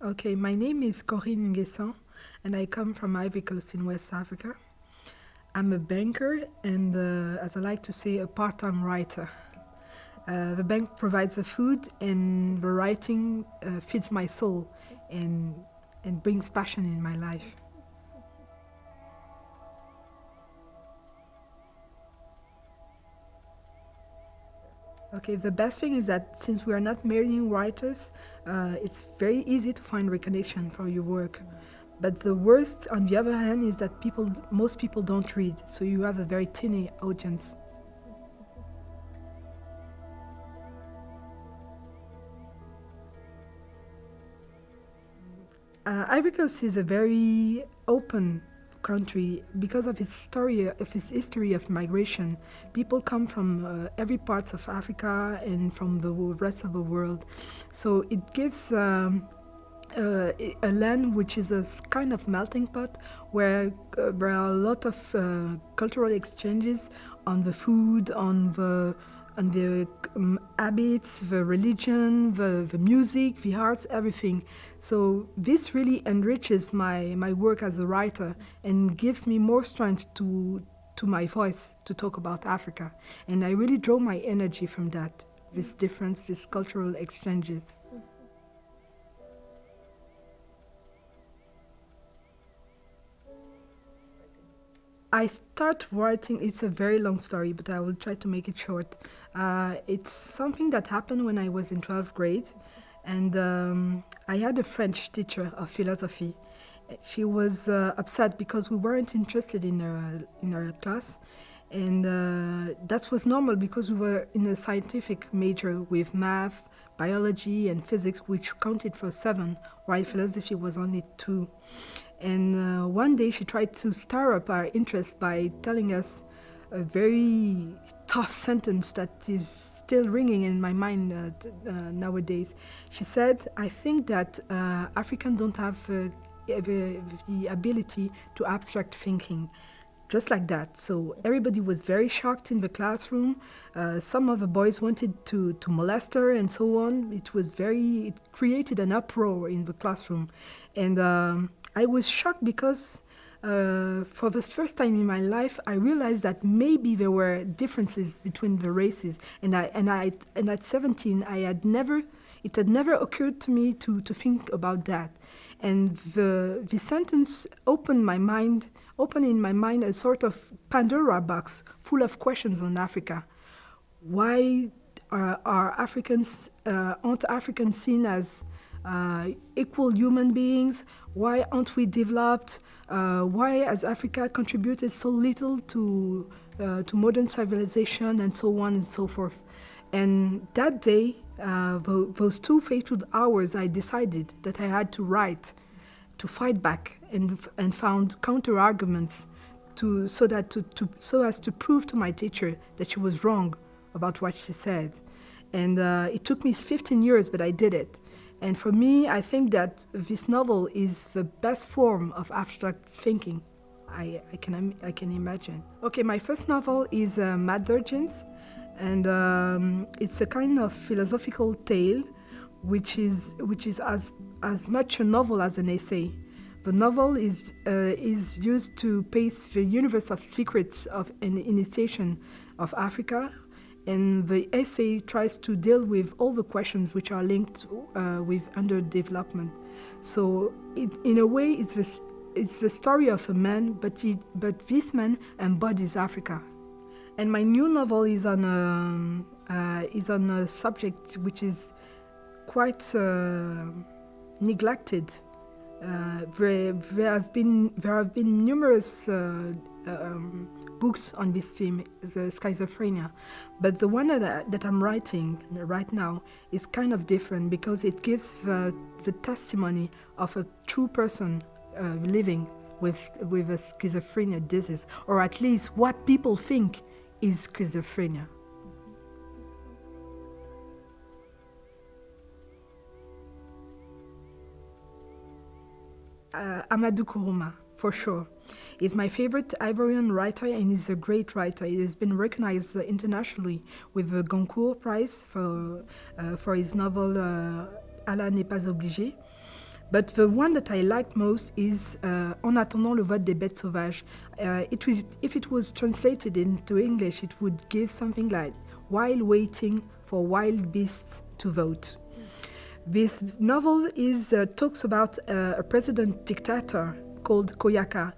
Okay, my name is Corinne Nguessan, and I come from Ivory Coast in West Africa. I'm a banker and, as I like to say, a part-time writer. The bank provides the food, and the writing feeds my soul and, and brings passion in my life. Okay, the best thing is that since we are not marrying writers, it's very easy to find recognition for your work. But the worst, on the other hand, is that most people don't read, so you have a very tiny audience. Ivory Coast is a very open country because of its story, of its history of migration. People come from every part of Africa and from the rest of the world. So it gives a land which is kind of melting pot where there are a lot of cultural exchanges on the food, on the habits, the religion, the music, the arts, everything. So this really enriches my work as a writer and gives me more strength to my voice to talk about Africa. And I really draw my energy from that, this difference, these cultural exchanges. I start writing, it's a very long story, but I will try to make it short. It's something that happened when I was in 12th grade, and I had a French teacher of philosophy. She was upset because we weren't interested in her class, and that was normal because we were in a scientific major with math, biology, and physics, which counted for 7, while philosophy was only 2. And one day she tried to stir up our interest by telling us a very tough sentence that is still ringing in my mind nowadays. She said, I think that Africans don't have the ability to abstract thinking. Just like that. So everybody was very shocked in the classroom. Some of the boys wanted to molest her and so on. It created an uproar in the classroom. And I was shocked because for the first time in my life, I realized that maybe there were differences between the races. And at 17, it had never occurred to me to think about that. And the sentence opened in my mind a sort of Pandora box full of questions on Africa. Why aren't Africans seen as equal human beings? Why aren't we developed? Why has Africa contributed so little to modern civilization and so on and so forth? And that day, those 2 fateful hours, I decided that I had to write, to fight back, and found counter arguments so as to prove to my teacher that she was wrong about what she said. And it took me 15 years, but I did it. And for me, I think that this novel is the best form of abstract thinking I can imagine. Okay, my first novel is Mad Virgins, and it's a kind of philosophical tale, which is as much a novel as an essay. The novel is used to pace the universe of secrets of an initiation of Africa, and the essay tries to deal with all the questions which are linked with underdevelopment. So, in a way, it's the story of a man, but this man embodies Africa. And my new novel is on a subject which is quite neglected. There have been numerous books on this theme, the schizophrenia, but the one that I'm writing right now is kind of different because it gives the testimony of a true person living with a schizophrenia disease, or at least what people think is schizophrenia. Amadou Kourouma, for sure. He's my favorite Ivorian writer, and he's a great writer. He has been recognized internationally with the Goncourt Prize for his novel Allah n'est pas obligé. But the one that I like most is En attendant le vote des bêtes sauvages. If it was translated into English, it would give something like while waiting for wild beasts to vote. This novel talks about a president dictator called Koyaka,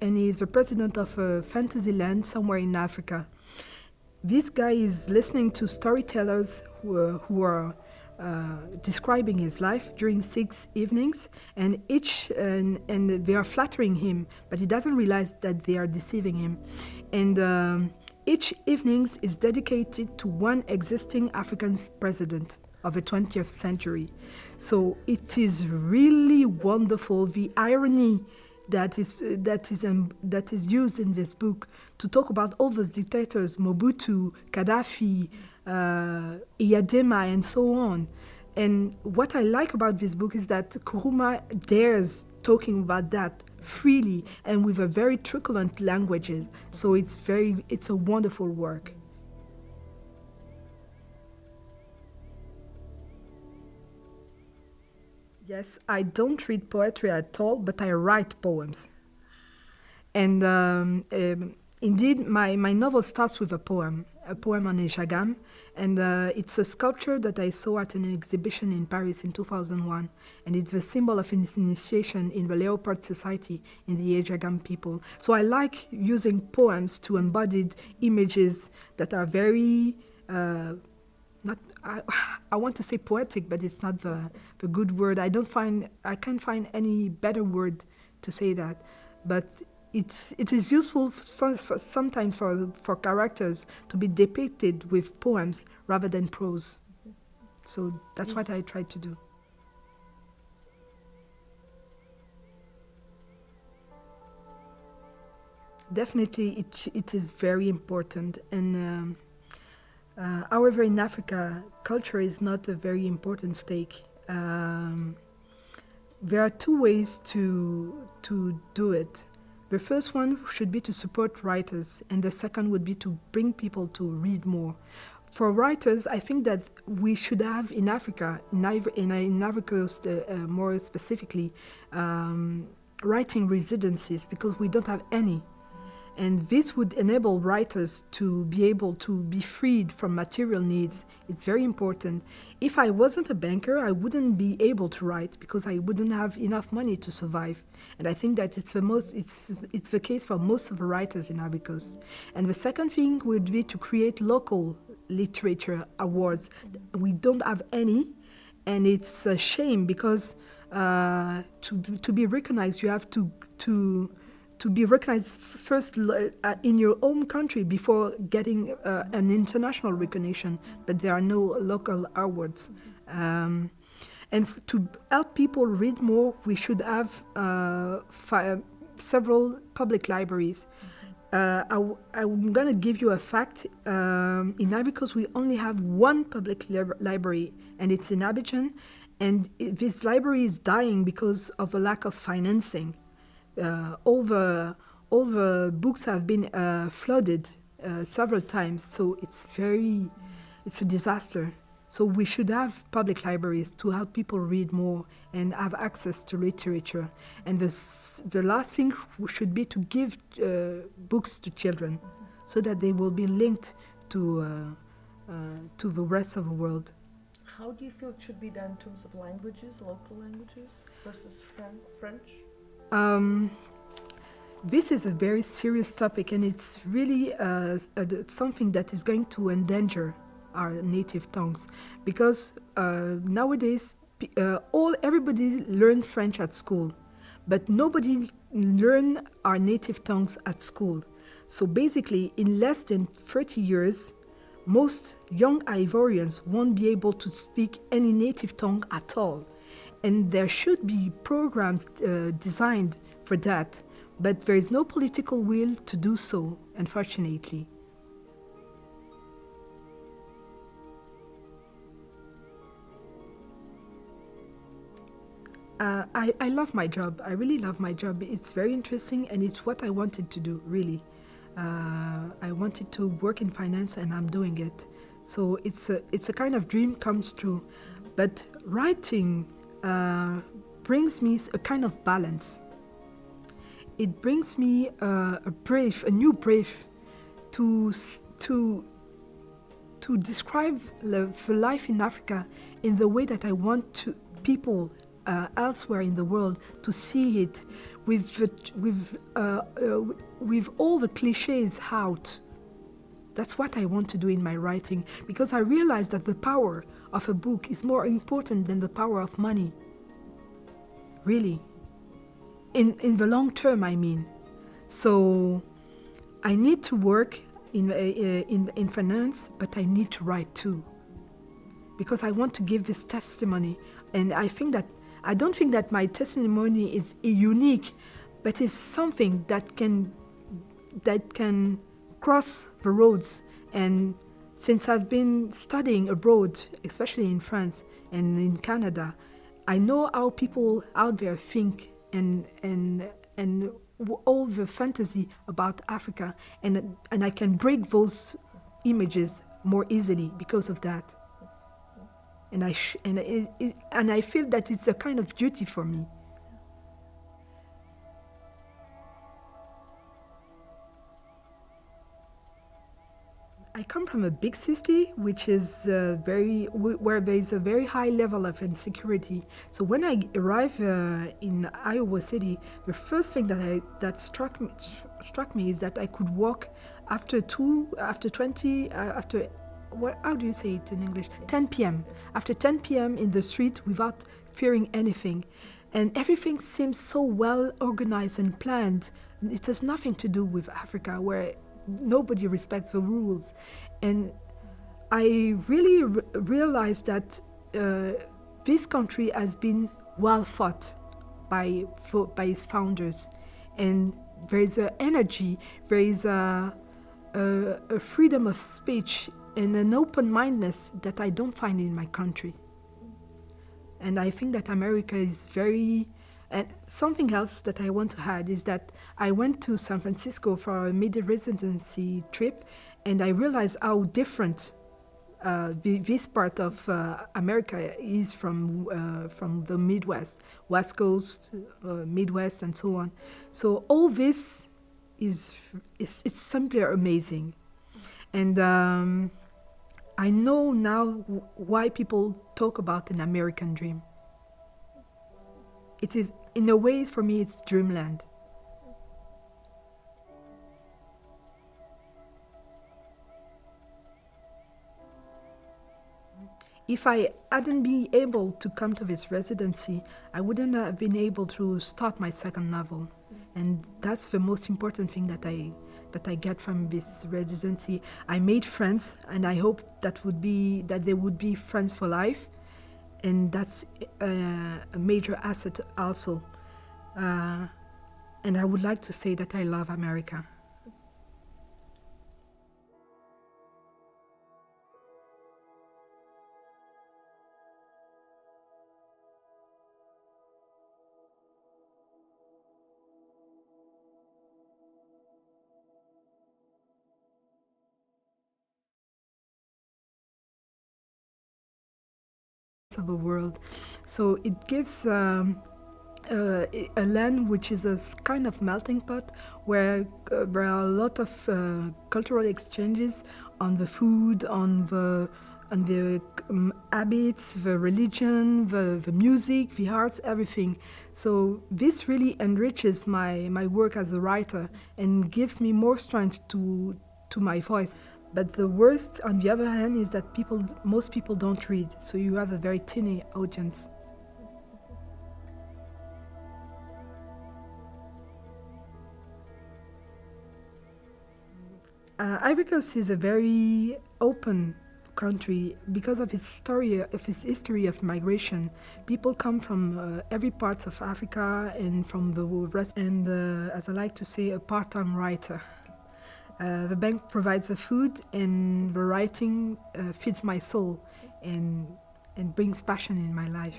and he's the president of a fantasy land somewhere in Africa. This guy is listening to storytellers who are describing his life during 6 evenings, and they are flattering him, but he doesn't realize that they are deceiving him. And each evenings is dedicated to one existing African president of the 20th century. So it is really wonderful, the irony that is used in this book to talk about all those dictators, Mobutu, Gaddafi, Iyadema, and so on. And what I like about this book is that Kuruma dares talking about that freely and with a very truculent languages. So it's a wonderful work. Yes, I don't read poetry at all, but I write poems. And indeed, my novel starts with a poem on Ejagam, and it's a sculpture that I saw at an exhibition in Paris in 2001, and it's the symbol of initiation in the Leopard Society in the Ejagam people. So I like using poems to embody images that are very not. I want to say poetic, but it's not the good word. I can't find any better word to say that, but it is useful sometimes for characters to be depicted with poems rather than prose. So that's what I try to do. Definitely, it is very important. And however, in Africa, culture is not a very important stake. There are two ways to do it. The first one should be to support writers, and the second would be to bring people to read more. For writers, I think that we should have in Africa, in Ivory Coast more specifically, writing residencies, because we don't have any. And this would enable writers to be able to be freed from material needs. It's very important. If I wasn't a banker, I wouldn't be able to write because I wouldn't have enough money to survive. And I think that it's the case for most of the writers in Ivory Coast. And the second thing would be to create local literature awards. We don't have any, and it's a shame because to be recognized, you have to be recognized first in your own country before getting an international recognition, but there are no local awards. To help people read more, we should have several public libraries. I'm going to give you a fact. In Ivory Coast, we only have one public library, and it's in Abidjan, and this library is dying because of a lack of financing. All the books have been flooded several times, so it's a disaster. So we should have public libraries to help people read more and have access to literature. And the last thing should be to give books to children, so that they will be linked to the rest of the world. How do you feel it should be done in terms of languages, local languages versus French? This is a very serious topic, and it's really something that is going to endanger our native tongues, because nowadays everybody learned French at school, but nobody learned our native tongues at school. So basically, in less than 30 years, most young Ivorians won't be able to speak any native tongue at all. And there should be programs designed for that, but there is no political will to do so, unfortunately. I love my job. I really love my job. It's very interesting, and it's what I wanted to do, really. I wanted to work in finance, and I'm doing it. So it's a kind of dream comes true. But writing brings me a kind of balance. It brings me a new brief to describe the life in Africa in the way that I want people elsewhere in the world to see it, with all the cliches out. That's what I want to do in my writing, because I realize that the power of a book is more important than the power of money. Really. In the long term, I mean. So I need to work in finance, but I need to write too, because I want to give this testimony. And I don't think that my testimony is unique, but it's something that can cross the roads. And since I've been studying abroad, especially in France and in Canada, I know how people out there think and all the fantasy about Africa, and I can break those images more easily because of that. And I feel that it's a kind of duty for me. I come from a big city, which is where there is a very high level of insecurity. So when I arrived in Iowa City, the first thing that struck me is that I could walk after 10 p.m. After 10 p.m. in the street without fearing anything. And everything seems so well organized and planned. It has nothing to do with Africa, where nobody respects the rules. And I really realized that this country has been well fought by its founders. And there is an energy, there is a freedom of speech and an open-mindedness that I don't find in my country. And I think that America is very... And something else that I want to add is that I went to San Francisco for a residency trip, and I realized how different this part of America is from the Midwest, West Coast, Midwest, and so on. So all this it's simply amazing. And I know now why people talk about an American dream. It is, in a way, for me, it's dreamland. If I hadn't been able to come to this residency, I wouldn't have been able to start my second novel. And that's the most important thing that I get from this residency. I made friends, and I hope that they would be friends for life. And that's a major asset also. And I would like to say that I love America. Of the world. So it gives a land which is a kind of melting pot, where there are a lot of cultural exchanges on the food, on the habits, the religion, the music, the arts, everything. So this really enriches my work as a writer and gives me more strength to my voice. But the worst, on the other hand, is that most people don't read, so you have a very tiny audience. Ivory Coast is a very open country because of its history of migration. People come from every part of Africa and from the rest. And as I like to say, a part-time writer. The bank provides the food, and the writing feeds my soul and brings passion in my life.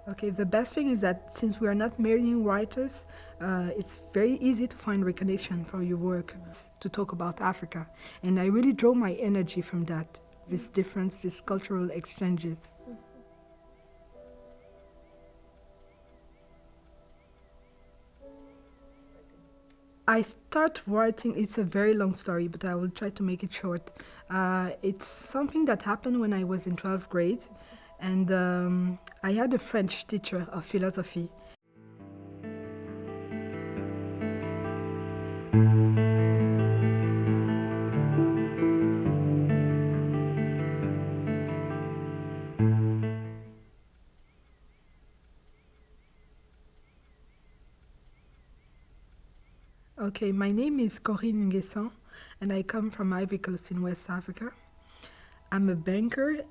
Okay. Okay, the best thing is that since we are not marrying writers, it's very easy to find recognition for your work, to talk about Africa. And I really draw my energy from that, this difference, these cultural exchanges. I start writing, it's a very long story, but I will try to make it short. It's something that happened when I was in 12th grade, and I had a French teacher of philosophy. Okay, my name is Corinne Nguessan, and I come from Ivory Coast in West Africa. I'm a banker